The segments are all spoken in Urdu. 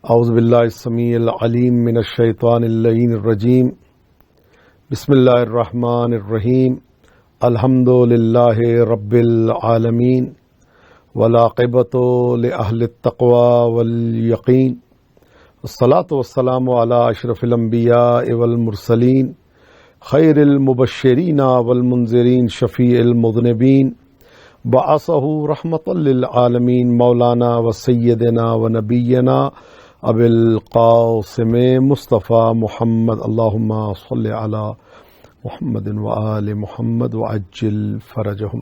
اعوذ باللہ السمیع العلیم من الشیطان اللعین الرجیم بسم اللہ الرحمن الرحیم الحمد للہ رب العالمین والعاقبۃ لأہل التقوى والیقین والصلاة والسلام علی اشرف الانبیاء والمرسلین خیر المبشرین والمنذرین شفیع المذنبین بعثہ رحمۃ للعالمین مولانا وسیدنا ونبینا ابی القاسم مصطفیٰ محمد اللہم صل علی محمد وآل محمد وعجل فرجہم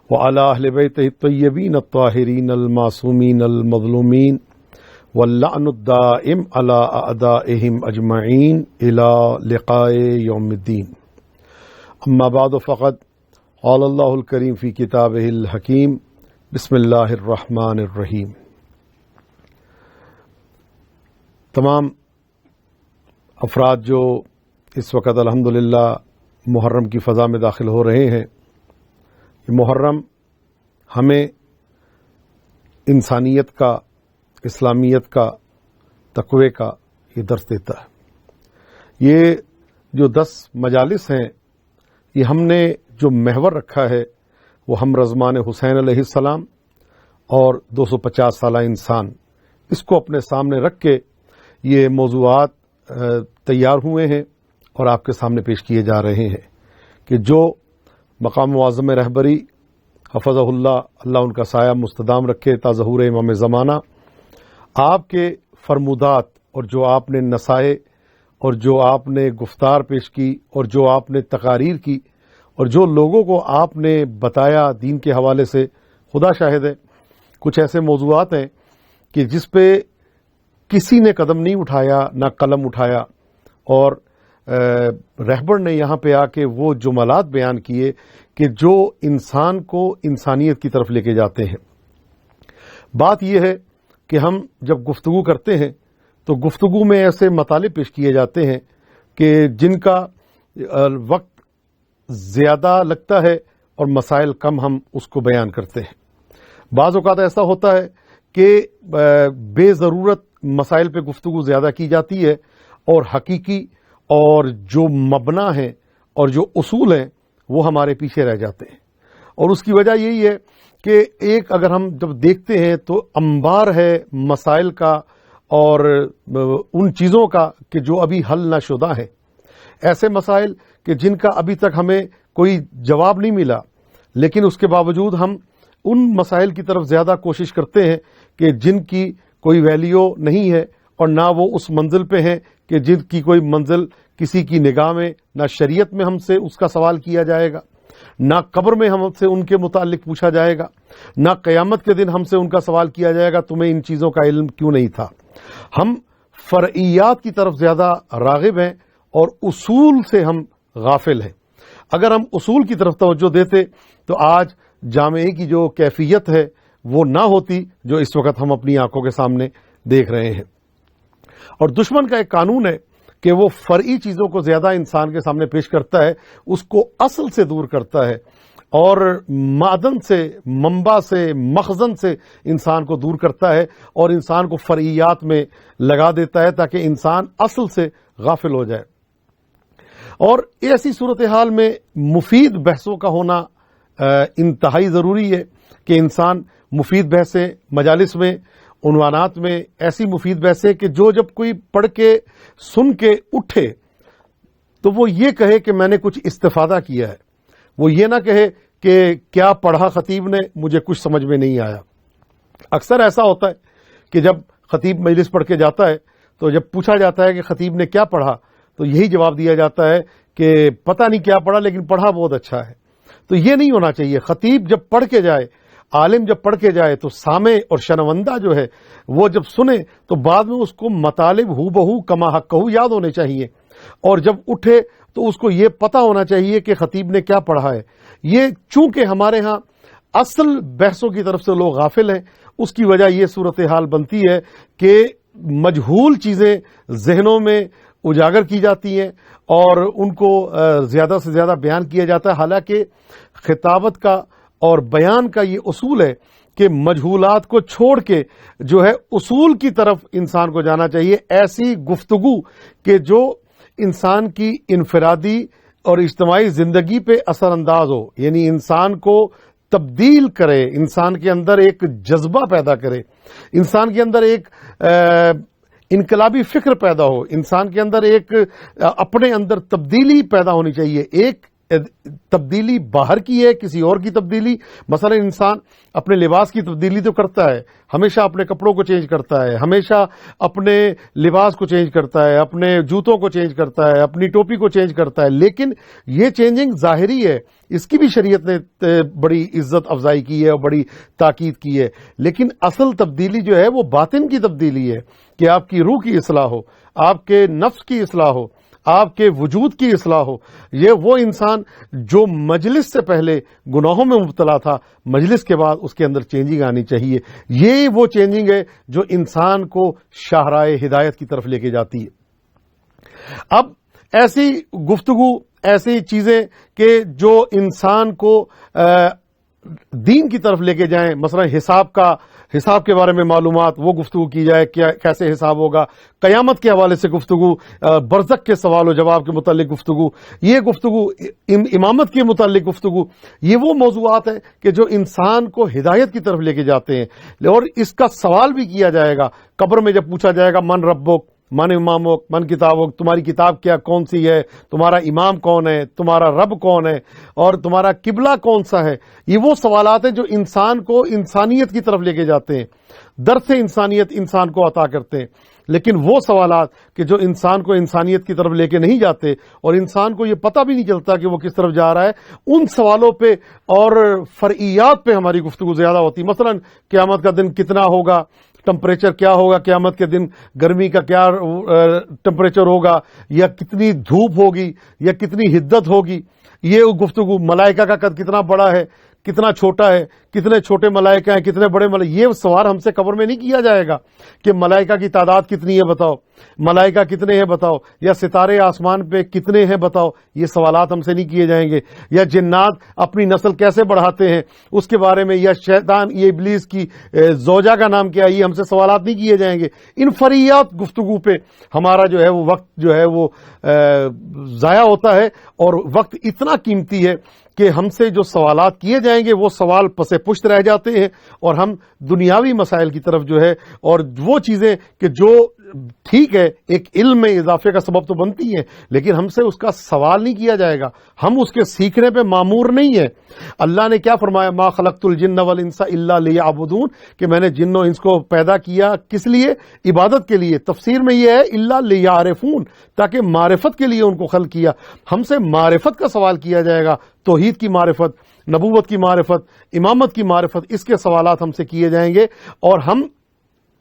وعلی اہل بیتہ الطیبین الطاہرین المعصومین المظلومین واللعن الدائم علی اعدائہم اجمعین الی لقاء یوم الدین اما بعد فقد قال اللہ الکریم فی کتابہ الحکیم بسم اللہ الرحمن الرحیم۔ تمام افراد جو اس وقت الحمدللہ محرم کی فضا میں داخل ہو رہے ہیں، یہ محرم ہمیں انسانیت کا، اسلامیت کا، تقوی کا یہ درس دیتا ہے۔ یہ جو 10 مجالس ہیں، یہ ہم نے جو محور رکھا ہے وہ ہم رضوان حسین علیہ السلام اور 250 سالہ انسان، اس کو اپنے سامنے رکھ کے یہ موضوعات تیار ہوئے ہیں اور آپ کے سامنے پیش کیے جا رہے ہیں کہ جو مقام معظم رہبری حفظہ اللہ، اللہ ان کا سایہ مستدام رکھے تا ظہور امام زمانہ، آپ کے فرمودات اور جو آپ نے نصائح اور جو آپ نے گفتار پیش کی اور جو آپ نے تقاریر کی اور جو لوگوں کو آپ نے بتایا دین کے حوالے سے، خدا شاہد ہے کچھ ایسے موضوعات ہیں کہ جس پہ کسی نے قدم نہیں اٹھایا، نہ قلم اٹھایا، اور رہبر نے یہاں پہ آ کے وہ جملات بیان کیے کہ جو انسان کو انسانیت کی طرف لے کے جاتے ہیں۔ بات یہ ہے کہ ہم جب گفتگو کرتے ہیں تو گفتگو میں ایسے مطالب پیش کیے جاتے ہیں کہ جن کا وقت زیادہ لگتا ہے اور مسائل کم، ہم اس کو بیان کرتے ہیں۔ بعض اوقات ایسا ہوتا ہے کہ بے ضرورت مسائل پہ گفتگو زیادہ کی جاتی ہے اور حقیقی اور جو مبنا ہیں اور جو اصول ہیں وہ ہمارے پیچھے رہ جاتے ہیں، اور اس کی وجہ یہی ہے کہ ایک اگر ہم جب دیکھتے ہیں تو انبار ہے مسائل کا اور ان چیزوں کا کہ جو ابھی حل نہ شدہ ہیں، ایسے مسائل کہ جن کا ابھی تک ہمیں کوئی جواب نہیں ملا، لیکن اس کے باوجود ہم ان مسائل کی طرف زیادہ کوشش کرتے ہیں کہ جن کی کوئی ویلیو نہیں ہے اور نہ وہ اس منزل پہ ہیں کہ جن کی کوئی منزل کسی کی نگاہ میں، نہ شریعت میں ہم سے اس کا سوال کیا جائے گا، نہ قبر میں ہم سے ان کے متعلق پوچھا جائے گا، نہ قیامت کے دن ہم سے ان کا سوال کیا جائے گا تمہیں ان چیزوں کا علم کیوں نہیں تھا۔ ہم فرعیات کی طرف زیادہ راغب ہیں اور اصول سے ہم غافل ہیں۔ اگر ہم اصول کی طرف توجہ دیتے تو آج جامعے کی جو کیفیت ہے وہ نہ ہوتی جو اس وقت ہم اپنی آنکھوں کے سامنے دیکھ رہے ہیں۔ اور دشمن کا ایک قانون ہے کہ وہ فرعی چیزوں کو زیادہ انسان کے سامنے پیش کرتا ہے، اس کو اصل سے دور کرتا ہے اور معدن سے، منبع سے، مخزن سے انسان کو دور کرتا ہے اور انسان کو فرعیات میں لگا دیتا ہے تاکہ انسان اصل سے غافل ہو جائے۔ اور ایسی صورتحال میں مفید بحثوں کا ہونا انتہائی ضروری ہے کہ انسان مفید بحثیں مجالس میں، عنوانات میں ایسی مفید بحثیں کہ جو جب کوئی پڑھ کے سن کے اٹھے تو وہ یہ کہے کہ میں نے کچھ استفادہ کیا ہے، وہ یہ نہ کہے کہ کیا پڑھا خطیب نے، مجھے کچھ سمجھ میں نہیں آیا۔ اکثر ایسا ہوتا ہے کہ جب خطیب مجلس پڑھ کے جاتا ہے تو جب پوچھا جاتا ہے کہ خطیب نے کیا پڑھا تو یہی جواب دیا جاتا ہے کہ پتہ نہیں کیا پڑھا لیکن پڑھا بہت اچھا ہے۔ تو یہ نہیں ہونا چاہیے۔ خطیب جب پڑھ کے جائے، عالم جب پڑھ کے جائے تو سامع اور شنوندہ جو ہے وہ جب سنے تو بعد میں اس کو مطالب ہو بہو کما حق کہو یاد ہونے چاہیے، اور جب اٹھے تو اس کو یہ پتہ ہونا چاہیے کہ خطیب نے کیا پڑھا ہے۔ یہ چونکہ ہمارے ہاں اصل بحثوں کی طرف سے لوگ غافل ہیں، اس کی وجہ یہ صورتحال بنتی ہے کہ مجہول چیزیں ذہنوں میں اجاگر کی جاتی ہیں اور ان کو زیادہ سے زیادہ بیان کیا جاتا ہے، حالانکہ خطابت کا اور بیان کا یہ اصول ہے کہ مجہولات کو چھوڑ کے جو ہے اصول کی طرف انسان کو جانا چاہیے. ایسی گفتگو کہ جو انسان کی انفرادی اور اجتماعی زندگی پہ اثر انداز ہو، یعنی انسان کو تبدیل کرے، انسان کے اندر ایک جذبہ پیدا کرے، انسان کے اندر ایک انقلابی فکر پیدا ہو، انسان کے اندر ایک اپنے اندر تبدیلی پیدا ہونی چاہیے. ایک تبدیلی باہر کی ہے، کسی اور کی تبدیلی. مثلا انسان اپنے لباس کی تبدیلی تو کرتا ہے، ہمیشہ اپنے کپڑوں کو چینج کرتا ہے، ہمیشہ اپنے لباس کو چینج کرتا ہے، اپنے جوتوں کو چینج کرتا ہے، اپنی ٹوپی کو چینج کرتا ہے. لیکن یہ چینجنگ ظاہری ہے، اس کی بھی شریعت نے بڑی عزت افزائی کی ہے اور بڑی تاکید کی ہے. لیکن اصل تبدیلی جو ہے وہ باطن کی تبدیلی ہے کہ آپ کی روح کی اصلاح ہو، آپ کے نفس کی اصلاح ہو، آپ کے وجود کی اصلاح ہو. یہ وہ انسان جو مجلس سے پہلے گناہوں میں مبتلا تھا، مجلس کے بعد اس کے اندر چینجنگ آنی چاہیے. یہ وہ چینجنگ ہے جو انسان کو شاہراہ ہدایت کی طرف لے کے جاتی ہے. اب ایسی گفتگو، ایسی چیزیں کہ جو انسان کو دین کی طرف لے کے جائیں، مثلا حساب کے بارے میں معلومات، وہ گفتگو کی جائے، کیسے حساب ہوگا. قیامت کے حوالے سے گفتگو، برزخ کے سوال و جواب کے متعلق گفتگو، یہ گفتگو، امامت کے متعلق گفتگو، یہ وہ موضوعات ہیں کہ جو انسان کو ہدایت کی طرف لے کے جاتے ہیں. اور اس کا سوال بھی کیا جائے گا قبر میں، جب پوچھا جائے گا من ربک، من امامک، من کتابک، تمہاری کتاب کیا کون سی ہے، تمہارا امام کون ہے، تمہارا رب کون ہے، اور تمہارا قبلہ کون سا ہے. یہ وہ سوالات ہیں جو انسان کو انسانیت کی طرف لے کے جاتے ہیں، درس انسانیت انسان کو عطا کرتے ہیں. لیکن وہ سوالات کہ جو انسان کو انسانیت کی طرف لے کے نہیں جاتے اور انسان کو یہ پتہ بھی نہیں چلتا کہ وہ کس طرف جا رہا ہے، ان سوالوں پہ اور فرعیات پہ ہماری گفتگو زیادہ ہوتی. مثلا قیامت کا دن کتنا ہوگا، ٹمپریچر کیا ہوگا، قیامت کے دن گرمی کا کیا ٹمپریچر ہوگا، یا کتنی دھوپ ہوگی، یا کتنی حدت ہوگی. یہ گفتگو، ملائکہ کا قد کتنا بڑا ہے، کتنا چھوٹا ہے، کتنے چھوٹے ملائکہ ہیں، کتنے بڑے ملائکہ. یہ سوال ہم سے قبر میں نہیں کیا جائے گا کہ ملائکہ کی تعداد کتنی ہے بتاؤ، ملائکہ کتنے ہیں بتاؤ، یا ستارے آسمان پہ کتنے ہیں بتاؤ. یہ سوالات ہم سے نہیں کیے جائیں گے. یا جنات اپنی نسل کیسے بڑھاتے ہیں اس کے بارے میں، یا شیطان، یہ ابلیس کی زوجہ کا نام کیا ہے، یہ ہم سے سوالات نہیں کیے جائیں گے. ان فریات گفتگو پہ ہمارا جو ہے وہ وقت جو ہے وہ ضائع ہوتا ہے. اور وقت اتنا قیمتی ہے کہ ہم سے جو سوالات کیے جائیں گے وہ سوال پس پشت رہ جاتے ہیں، اور ہم دنیاوی مسائل کی طرف جو ہے، اور وہ چیزیں کہ جو ٹھیک ہے ایک علم میں اضافے کا سبب تو بنتی ہیں، لیکن ہم سے اس کا سوال نہیں کیا جائے گا، ہم اس کے سیکھنے پہ مامور نہیں ہیں. اللہ نے کیا فرمایا، ما خلقت الجن والانس الا لیعبدون، کہ میں نے جن و انس کو پیدا کیا کس لیے؟ عبادت کے لیے. تفسیر میں یہ ہے الا لیعرفون، تاکہ معرفت کے لیے ان کو خلق کیا. ہم سے معرفت کا سوال کیا جائے گا، توحید کی معرفت، نبوت کی معرفت، امامت کی معرفت، اس کے سوالات ہم سے کیے جائیں گے. اور ہم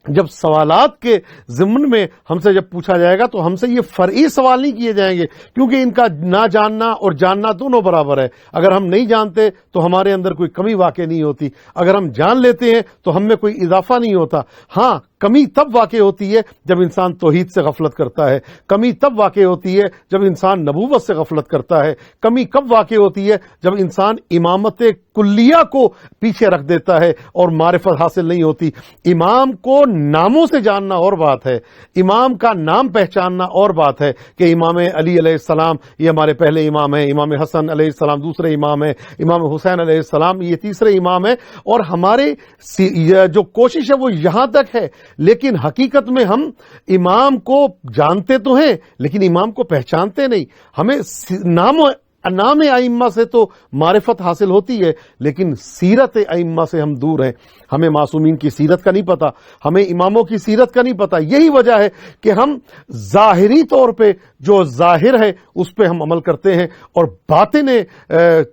جب سوالات کے ضمن میں ہم سے جب پوچھا جائے گا تو ہم سے یہ فرعی سوال نہیں کیے جائیں گے، کیونکہ ان کا نہ جاننا اور جاننا دونوں برابر ہے. اگر ہم نہیں جانتے تو ہمارے اندر کوئی کمی واقع نہیں ہوتی، اگر ہم جان لیتے ہیں تو ہم میں کوئی اضافہ نہیں ہوتا. ہاں، کمی تب واقع ہوتی ہے جب انسان توحید سے غفلت کرتا ہے، کمی تب واقع ہوتی ہے جب انسان نبوت سے غفلت کرتا ہے، کمی کب واقع ہوتی ہے جب انسان امامت کلیہ کو پیچھے رکھ دیتا ہے اور معرفت حاصل نہیں ہوتی. امام کو ناموں سے جاننا اور بات ہے، امام کا نام پہچاننا اور بات ہے کہ امام علی علیہ السلام یہ ہمارے پہلے امام ہیں، امام حسن علیہ السلام دوسرے امام ہیں، امام حسین علیہ السلام یہ تیسرے امام ہیں. اور ہمارے جو کوشش ہے وہ یہاں تک ہے، لیکن حقیقت میں ہم امام کو جانتے تو ہیں لیکن امام کو پہچانتے نہیں. ہمیں نام ائمہ سے تو معرفت حاصل ہوتی ہے، لیکن سیرت ائمہ سے ہم دور ہیں. ہمیں معصومین کی سیرت کا نہیں پتا، ہمیں اماموں کی سیرت کا نہیں پتا. یہی وجہ ہے کہ ہم ظاہری طور پہ جو ظاہر ہے اس پہ ہم عمل کرتے ہیں، اور باطن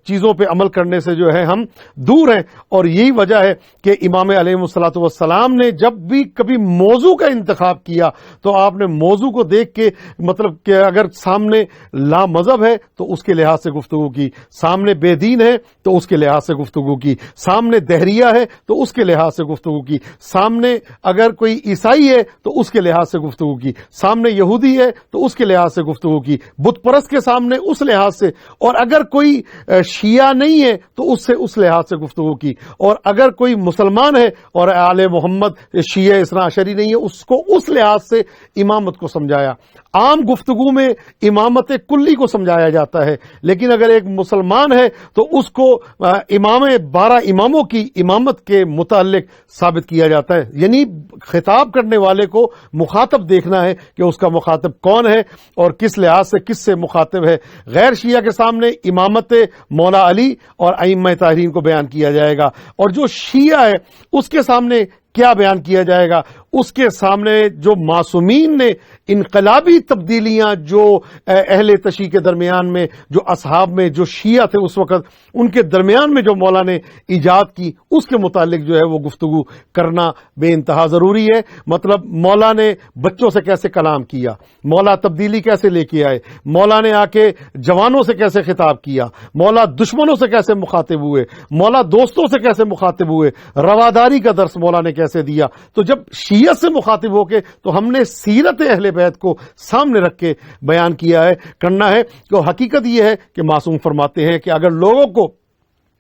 چیزوں پہ عمل کرنے سے جو ہے ہم دور ہیں. اور یہی وجہ ہے کہ امام علیہ الصلوۃ والسلام نے جب بھی کبھی موضوع کا انتخاب کیا تو آپ نے موضوع کو دیکھ کے، مطلب کہ اگر سامنے لا مذہب ہے تو اس کے لحاظ سے گفتگو کی، سامنے بے دین ہے تو اس کے لحاظ سے گفتگو کی، سامنے دہریہ ہے تو اس کے لحاظ سے گفتگو کی، سامنے اگر کوئی عیسائی ہے تو اس کے لحاظ سے گفتگو کی، سامنے یہودی ہے تو اس کے لحاظ سے گفتگو کی، بت پرست کے سامنے اس لحاظ سے، اور اگر کوئی شیعہ نہیں ہے تو اس سے اس لحاظ سے گفتگو کی، اور اگر کوئی مسلمان ہے اور آل محمد شیعہ اثنا عشری نہیں ہے اس کو اس لحاظ سے امامت کو سمجھایا۔ عام گفتگو میں امامت کلی کو سمجھایا جاتا ہے، لیکن اگر ایک مسلمان ہے تو اس کو امام 12 اماموں کی امامت کے متعلق ثابت کیا جاتا ہے، یعنی خطاب کرنے والے کو مخاطب دیکھنا ہے کہ اس کا مخاطب کون ہے اور کس لحاظ سے کس سے مخاطب ہے۔ غیر شیعہ کے سامنے امامت مولا علی اور ائمہ طاہرین کو بیان کیا جائے گا، اور جو شیعہ ہے اس کے سامنے کیا بیان کیا جائے گا؟ اس کے سامنے جو معصومین نے انقلابی تبدیلیاں جو اہل تشیع کے درمیان میں، جو اصحاب میں جو شیعہ تھے اس وقت، ان کے درمیان میں جو مولا نے ایجاد کی، اس کے متعلق جو ہے وہ گفتگو کرنا بے انتہا ضروری ہے۔ مطلب مولا نے بچوں سے کیسے کلام کیا، مولا تبدیلی کیسے لے کے آئے، مولا نے آ کے جوانوں سے کیسے خطاب کیا، مولا دشمنوں سے کیسے مخاطب ہوئے، مولا دوستوں سے کیسے مخاطب ہوئے، رواداری کا درس مولا نے کیسے دیا۔ تو جب شیعت سے مخاطب ہو کے تو ہم نے سیرت اہل بیت کو سامنے رکھ کے بیان کیا ہے، کرنا ہے۔ تو حقیقت یہ ہے کہ معصوم فرماتے ہیں کہ اگر لوگوں کو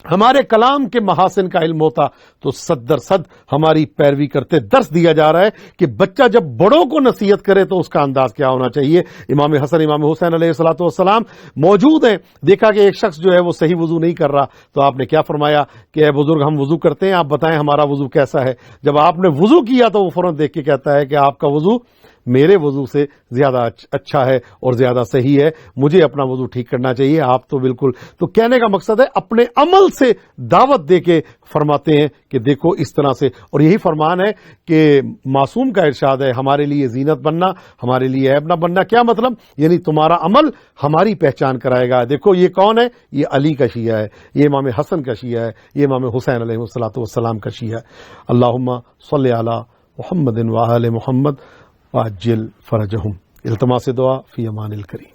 ہمارے کلام کے محاسن کا علم ہوتا تو صد در صد ہماری پیروی کرتے۔ درس دیا جا رہا ہے کہ بچہ جب بڑوں کو نصیحت کرے تو اس کا انداز کیا ہونا چاہیے۔ امام حسن امام حسین علیہ الصلوۃ والسلام موجود ہیں، دیکھا کہ ایک شخص جو ہے وہ صحیح وضو نہیں کر رہا تو آپ نے کیا فرمایا کہ اے بزرگ ہم وضو کرتے ہیں، آپ بتائیں ہمارا وضو کیسا ہے۔ جب آپ نے وضو کیا تو وہ فوراً دیکھ کے کہتا ہے کہ آپ کا وضو میرے وضو سے زیادہ اچھا ہے اور زیادہ صحیح ہے، مجھے اپنا وضو ٹھیک کرنا چاہیے۔ آپ تو بالکل، تو کہنے کا مقصد ہے اپنے عمل سے دعوت دے کے فرماتے ہیں کہ دیکھو اس طرح سے، اور یہی فرمان ہے کہ معصوم کا ارشاد ہے ہمارے لیے زینت بننا، ہمارے لیے عیب نہ بننا۔ کیا مطلب؟ یعنی تمہارا عمل ہماری پہچان کرائے گا۔ دیکھو یہ کون ہے؟ یہ علی کا شیعہ ہے، یہ امام حسن کا شیعہ ہے، یہ امام حسین علیہ الصلوۃ والسلام کا شیعہ ہے۔ اللہم صلی علی محمد وآل محمد وعجل فرجہم۔ التماس دعا فی امان الکریم۔